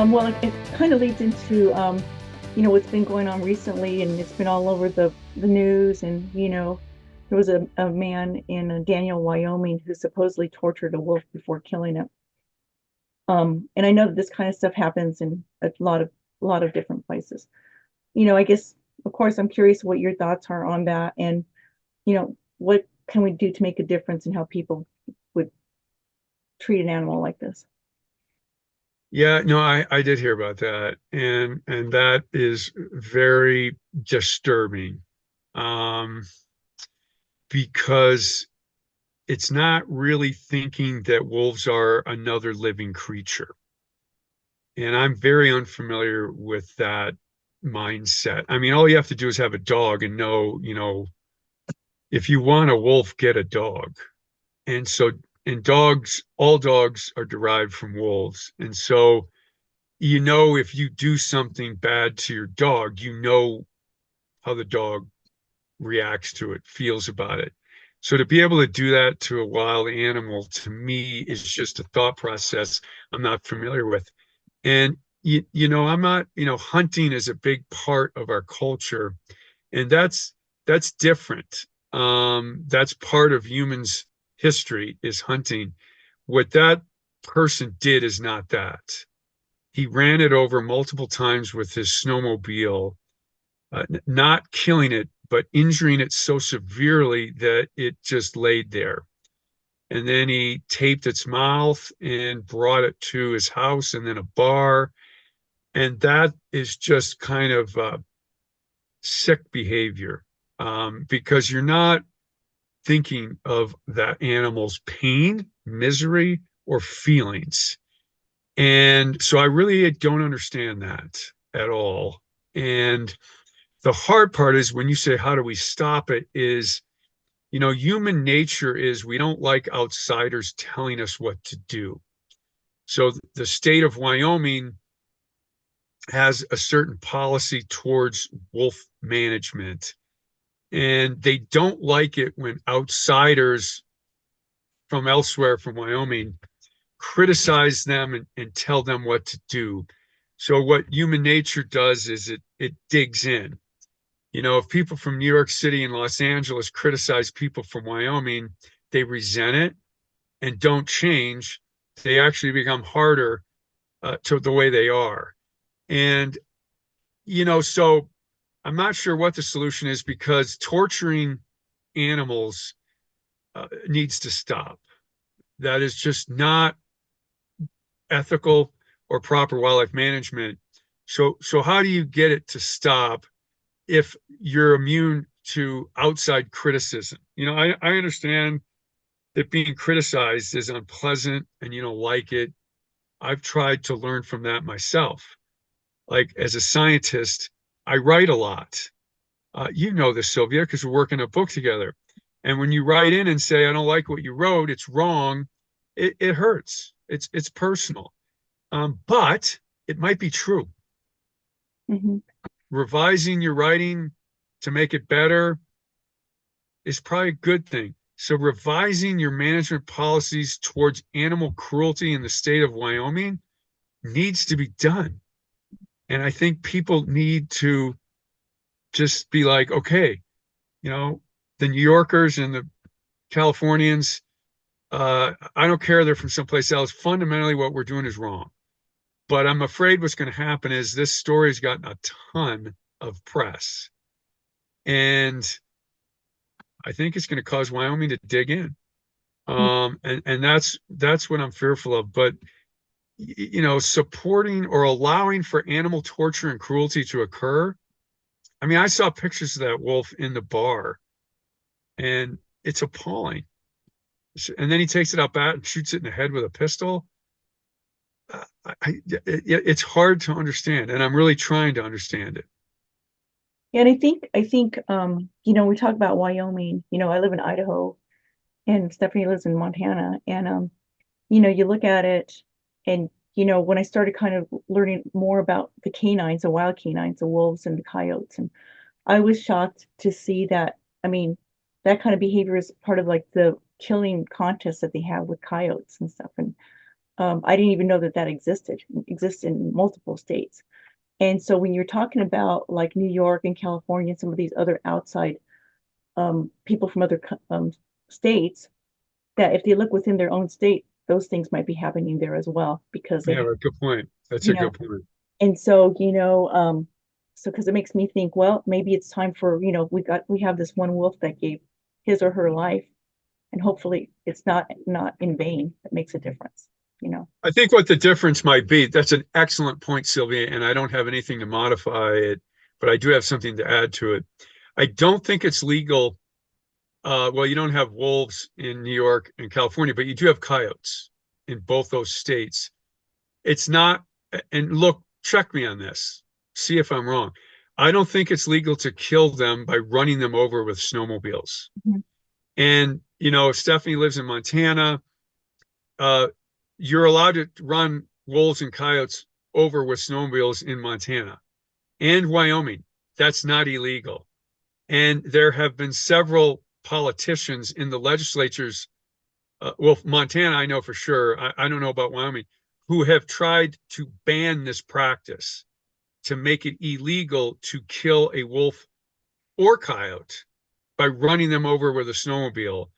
Well, it kind of leads into, what's been going on recently, and it's been all over the news. And, there was a man in Daniel, Wyoming, who supposedly tortured a wolf before killing it. And I know that this kind of stuff happens in a lot of different places. I guess, of course, I'm curious what your thoughts are on that, and, what can we do to make a difference in how people would treat an animal like this? Yeah, no, I did hear about that, and that is very disturbing, um, because it's not really thinking that wolves are another living creature, and I'm very unfamiliar with that mindset. I mean, all you have to do is have a dog and know, if you want a wolf, get a dog, and so and dogs, all dogs are derived from wolves, and so if you do something bad to your dog, you know how the dog reacts to it, feels about it. So to be able to do that to a wild animal, to me, is just a thought process I'm not familiar with. And I'm not, hunting is a big part of our culture, and that's different. That's part of humans' history is hunting. What that person did is not that. He ran it over multiple times with his snowmobile, not killing it, but injuring it so severely that it just laid there. And then he taped its mouth and brought it to his house and then a bar. And that is just kind of sick behavior, because you're not thinking of that animal's pain, misery, or feelings. And so I really don't understand that at all. And the hard part is when you say, how do we stop it? Is, human nature is we don't like outsiders telling us what to do. So the state of Wyoming has a certain policy towards wolf management, and they don't like it when outsiders from elsewhere from Wyoming criticize them and tell them what to do. So what human nature does is it digs in. If people from New York City and Los Angeles criticize people from Wyoming, they resent it and don't change. They actually become harder to the way they are. And, so I'm not sure what the solution is because torturing animals needs to stop. That is just not ethical or proper wildlife management. So how do you get it to stop if you're immune to outside criticism? I understand that being criticized is unpleasant and you don't like it. I've tried to learn from that myself. Like as a scientist, I write a lot. You know this, Sylvia, because we're working a book together. And when you write in and say, I don't like what you wrote, it's wrong, it hurts. It's personal. But it might be true. Hmm. Revising your writing to make it better is probably a good thing. So revising your management policies towards animal cruelty in the state of Wyoming needs to be done. And I think people need to just be like, okay, you know, the New Yorkers and the Californians, I don't care they're from someplace else. Fundamentally, what we're doing is wrong. But I'm afraid what's going to happen is this story's gotten a ton of press. And I think it's going to cause Wyoming to dig in. And that's what I'm fearful of. But supporting or allowing for animal torture and cruelty to occur. I mean, I saw pictures of that wolf in the bar, and it's appalling. And then he takes it out back and shoots it in the head with a pistol. It's hard to understand, and I'm really trying to understand it. And I think we talk about Wyoming. I live in Idaho, and Stephanie lives in Montana. And you look at it, and when I started kind of learning more about the canines, the wild canines, the wolves and the coyotes, and I was shocked to see that. I mean, that kind of behavior is part of like the killing contest that they have with coyotes and stuff. And I didn't even know that that exists in multiple states. And so when you're talking about like New York and California and some of these other outside people from other states, that if they look within their own state, those things might be happening there as well because they Yeah, have, but good point. That's you a know, good point. and so, so because it makes me think, well, maybe it's time for, we have this one wolf that gave his or her life, and hopefully it's not in vain. That makes a difference, you know. I think what the difference might be, that's an excellent point, Sylvia, and I don't have anything to modify it, but I do have something to add to it. I don't think it's legal. Well, you don't have wolves in New York and California, but you do have coyotes in both those states. It's not, and look, check me on this, see if I'm wrong. I don't think it's legal to kill them by running them over with snowmobiles. Mhm. And, Stephanie lives in Montana. Uh, you're allowed to run wolves and coyotes over with snowmobiles in Montana and Wyoming. That's not illegal. And there have been several politicians in the legislatures, well, Montana, I know for sure. I don't know about Wyoming, who have tried to ban this practice to make it illegal to kill a wolf or coyote by running them over with a snowmobile.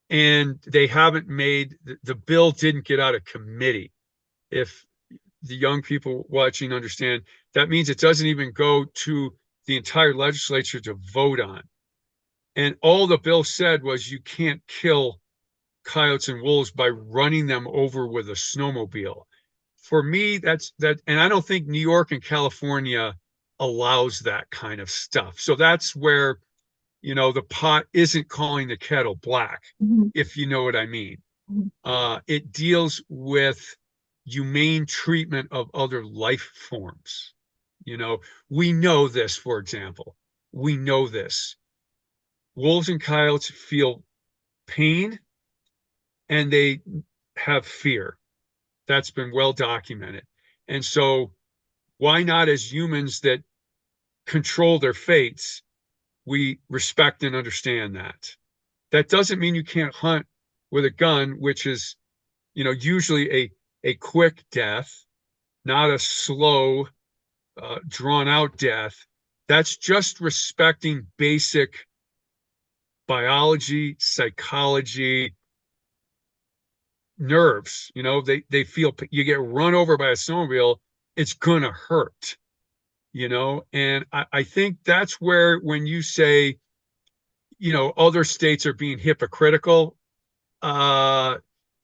And they haven't made the bill didn't get out of committee. If the young people watching understand, that means it doesn't even go to the entire legislature to vote on. And all the bill said was you can't kill coyotes and wolves by running them over with a snowmobile. For me, that's that, and I don't think New York and California allows that kind of stuff. So that's where, the pot isn't calling the kettle black, Mhm. if you know what I mean. Mhm. It deals with humane treatment of other life forms. You know, we know this, for example. We know this. Wolves and coyotes feel pain and they have fear. That's been well documented. And so, why not, as humans that control their fates, we respect and understand that? That doesn't mean you can't hunt with a gun, which is, usually a quick death, not a slow, drawn out death. That's just respecting basic biology, psychology, nerves. They feel you get run over by a snowmobile, it's gonna hurt, and I think that's where when you say, other states are being hypocritical, uh,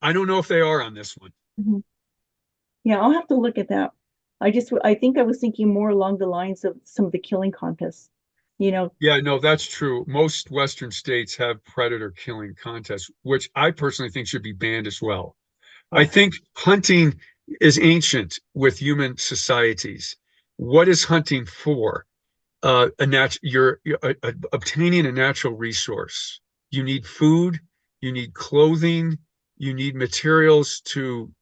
I don't know if they are on this one. Mhm. Yeah, I'll have to look at that. I think I was thinking more along the lines of some of the killing contests, you know. Yeah, no, that's true. Most Western states have predator killing contests, which I personally think should be banned as well. I Yeah. think hunting is ancient with human societies. What is hunting for? You're obtaining a natural resource. You need food, you need clothing, you need materials to,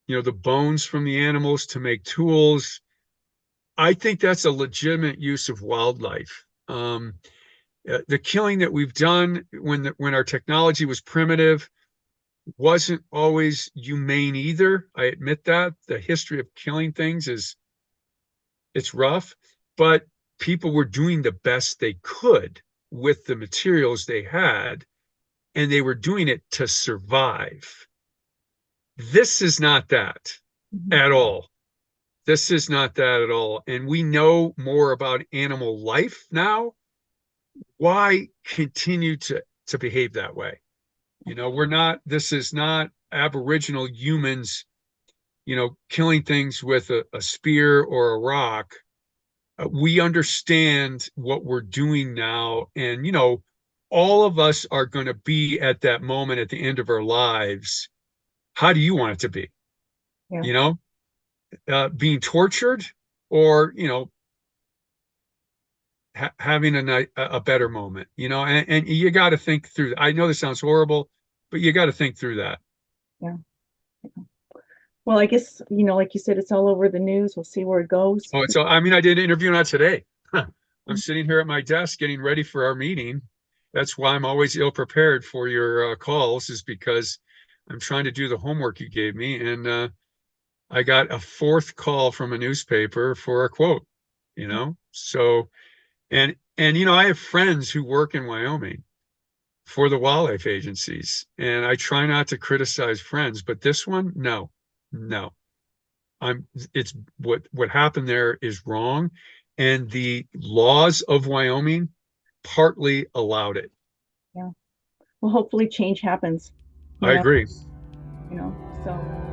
the bones from the animals to make tools. I think that's a legitimate use of wildlife. The killing that we've done when our technology was primitive wasn't always humane either. I admit that the history of killing things it's rough, but people were doing the best they could with the materials they had, and they were doing it to survive. This is not that Mhm. at all. This is not that at all. And we know more about animal life now. Why continue to behave that way? This is not Aboriginal humans, killing things with a spear or a rock. We understand what we're doing now. And, all of us are going to be at that moment at the end of our lives. How do you want it to be? Yeah. You know, being tortured or, having a better moment, and you got to think through. I know this sounds horrible, but you got to think through that. Yeah. Well, I guess, like you said, it's all over the news. We'll see where it goes. Oh, so I mean, I did an interview on today. I'm sitting here at my desk getting ready for our meeting. That's why I'm always ill prepared for your calls, is because I'm trying to do the homework you gave me, and I got a fourth call from a newspaper for a quote, you know? So, and I have friends who work in Wyoming for the wildlife agencies, and I try not to criticize friends, but this one, no, no. It's what happened there is wrong, and the laws of Wyoming partly allowed it. Yeah. Well, hopefully change happens, you I know, agree. you know, so.